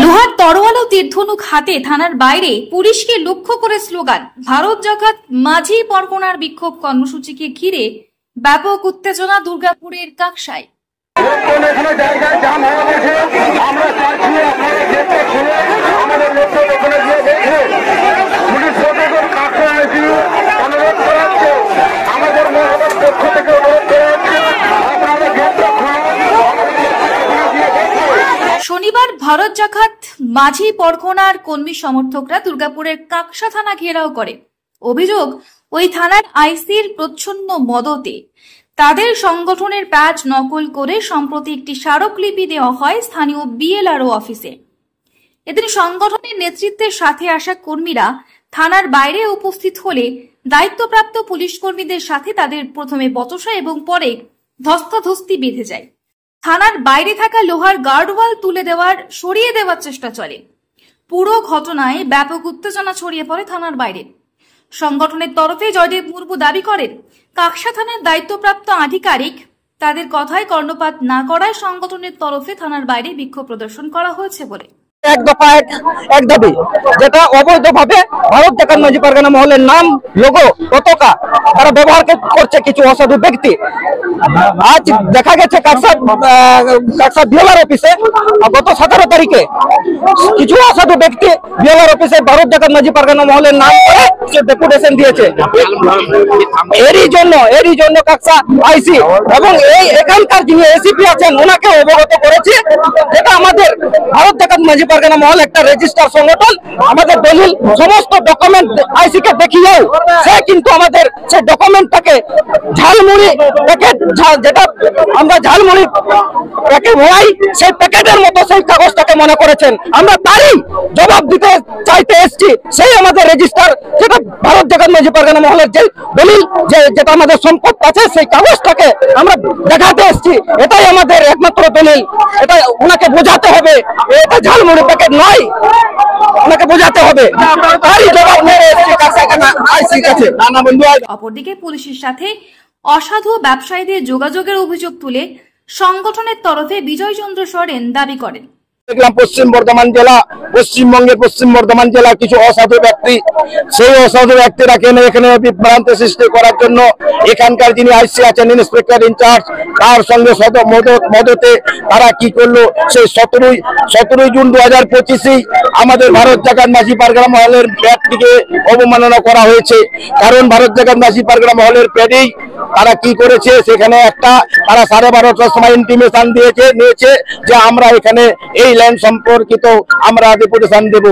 লোহার তরোয়াল ও তীরধনুক হাতে থানার বাইরে পুলিশকে লক্ষ্য করে স্লোগান। ভারত জাকাত মাঝি পরগনার বিক্ষোভ কর্মসূচিকে ঘিরে ব্যাপক উত্তেজনা দুর্গাপুরের কাকসায়। শনিবার ভারত জাকাত মাঝি পরগনার কর্মী সমর্থকরা দুর্গাপুরের কাকসা থানা ঘেরাও করে। অভিযোগ, ওই থানার আইসির প্রচ্ছন্ন মদতে তাদের সংগঠনের প্যাচ নকল করে সম্প্রতি একটি স্মারকলিপি দেওয়া হয় স্থানীয় বিএলআরও অফিসে। এদিন সংগঠনের নেতৃত্বের সাথে আসা কর্মীরা থানার বাইরে উপস্থিত হলে দায়িত্বপ্রাপ্ত পুলিশ কর্মীদের সাথে তাদের প্রথমে বচসা এবং পরে ধস্তাধস্তি বেঁধে যায়। থানার বাইরে থাকা লোহার গার্ডওয়াল সরিয়ে দেওয়ার চেষ্টা চলে। পুরো ঘটনায় ব্যাপক উত্তেজনা ছড়িয়ে পড়ে থানার বাইরে। সংগঠনের তরফে জয়দেব মুর্মু দাবি করেন, কাকসা থানার দায়িত্বপ্রাপ্ত আধিকারিক তাদের কথায় কর্ণপাত না করায় সংগঠনের তরফে থানার বাইরে বিক্ষোভ প্রদর্শন করা হয়েছে বলে। এক দফা এক দাবি, যেটা অবৈধভাবে ভারত জাকাত মাঝি পরগনা মহলের নাম, লোগো, পতাকা তারা ব্যবহার করছে কিছু অসাধু ব্যক্তি। আজ দেখা গেছে কাকসা বিএলআর অফিসে গত 17 তারিখে কিছু অসাধু ব্যক্তি বিএলআর অফিসে ভারত জাকাত মাঝি পরগনা মহলের নাম করে ডেপুটেশন দিয়েছে। এরই জন্য কাকসা আইসি এবং এখানকার যিনি এসিপি আছেন ওনাকে অবগত করেছে, যেটা আমাদের ভারত জাকাত মাঝি পরগনা মহল একটা রেজিস্টার সংগঠন। আমাদের দলিল সমস্ত ডকুমেন্ট আইসি কে দেখিয়েও সে কিন্তু আমাদের সেই ডকুমেন্টটাকে ঝালমুড়ি প্যাকেট, যেটা আমরা ঝালমুড়ি প্যাকেট ভরাই সেই প্যাকেটের মতো সেই কাগজটাকে মনে করেছেন। আমরা তারই জবাব দিতে চাইতে এসছি। সেই আমাদের রেজিস্টার, যেটা ভারত জাকাত মাঝি পরগনা মহলের যে দলিল, যেটা আমাদের সম্পদ আছে, সেই কাগজটাকে আমরা দেখাতে এসছি। এটাই আমাদের একমাত্র দলিল। এটা ওনাকে বোঝাতে হবে, এটা ঝালমুড়ি প্যাকেট নয়, ওনাকে বোঝাতে হবে। তারই জবাব মেরে এসছি কাকসা আইসির কাছে। অপরদিকে পুলিশের সাথে অসাধু ব্যবসায়ীদের যোগাযোগের অভিযোগ তুলে সংগঠনের তরফে বিজয়চন্দ্র সরেন দাবি করেন, দেখলাম পশ্চিমবঙ্গের পশ্চিম বর্ধমান জেলা কিছু অসাধু ব্যক্তি, সেই অসাধু ব্যক্তিরা এখানে বিভ্রান্তি সৃষ্টি করার জন্য এখানকার যিনি আইসি আছেন, ইন্সপেক্টর ইনচার্জ, তার সঙ্গে মদতে তারা কি করলো, সেই 17 জুন 2025 আমাদের ভারত জাকাত মাঝি পরগনা মহলের প্যাডটিকে অবমাননা করা হয়েছে। কারণ ভারত জাকাত মাঝি পরগনা মহলের প্যাডেই তারা কি করেছে, সেখানে তারা 12:30টার সময় ইন্টিমেশন নিয়েছে যে আমরা এখানে এই ল্যান্ড সম্পর্কিত আমরা ডেপুটেশন দেব।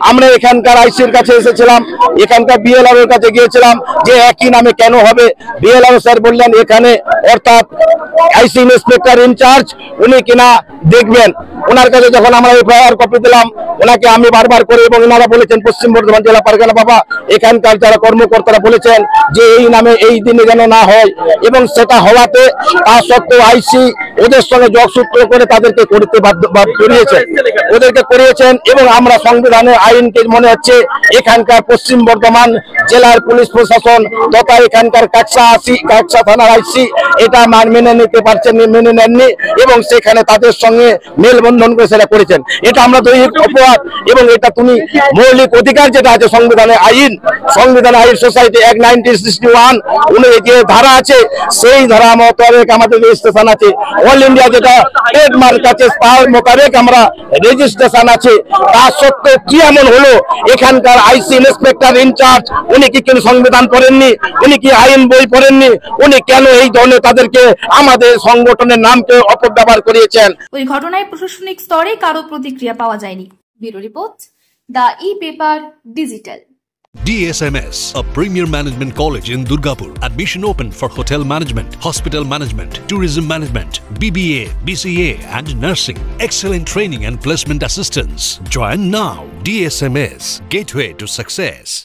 আমরা এখানকার আইসির কাছে এসেছিলাম, এখানকার বিএলআর এর কাছে গিয়েছিলাম যে একই নামে কেন হবে। বিএলআর স্যার বললেন এখানে, অর্থাৎ আইসি ইন্সপেক্টর ইনচার্জ উনি কিনা দেখবেন। ওনার কাছে যখন আমরা এফআইআর কপি দিলাম, ওনাকে আমি বারবার করে, এবং ওনারা বলেছেন পশ্চিম বর্ধমান জেলা পরগনা বাবা এখানকার যারা কর্মকর্তারা বলেছেন যে এই নামে এই দিনে যেন না হয়, এবং সেটা হওয়াতে তা সত্ত্বেও আইসি ওদের সঙ্গে যোগসূত্র করে তাদেরকে করতে করিয়েছেন। এবং আমরা সংবিধানের আইনকে মনে হচ্ছে এখানকার পশ্চিম বর্ধমান জেলার পুলিশ প্রশাসন তথা এখানকার কাকসা থানার আইসি এটা মেনে নিতে পারছেন, মেনে নেননি, এবং সেখানে তাদের সঙ্গে মেলবন্ধন করে সেটা করেছেন। এটা আমরা দৈহিক অপরাধ, এবং এটা তুমি মৌলিক অধিকার যেটা আছে সংবিধানের আইন সোসাইটি অ্যাক্ট 1961 যে ধারা আছে, সেই ধারা মোতাবেক আমাদের রেজিস্ট্রেশন আছে। অল ইন্ডিয়া যেটা ট্রেডমার্ক আছে তার মোতাবেক আমরা রেজিস্ট্রেশন আছে। তার সত্ত্বেও কি এমন হলো, এখানকার আইসি ইন্সপেক্টর ইনচার্জ উনি কি কেন সংবিধান পড়েননি, উনি কি আইন বই পড়েননি, উনি কেন এই ধরনের তাদেরকে আমাদের সংগঠনের নামকে অপব্যবহার করিয়েছেন। ওই ঘটনায় প্রশাসনিক স্তরে কারো প্রতিক্রিয়া পাওয়া যায়নি। Bureau report, the e-paper digital. DSMS, a premier management college in Durgapur. Admission open for hotel management, hospital management, tourism management, BBA, BCA and nursing. Excellent training and placement assistance. Join now. DSMS, gateway to success.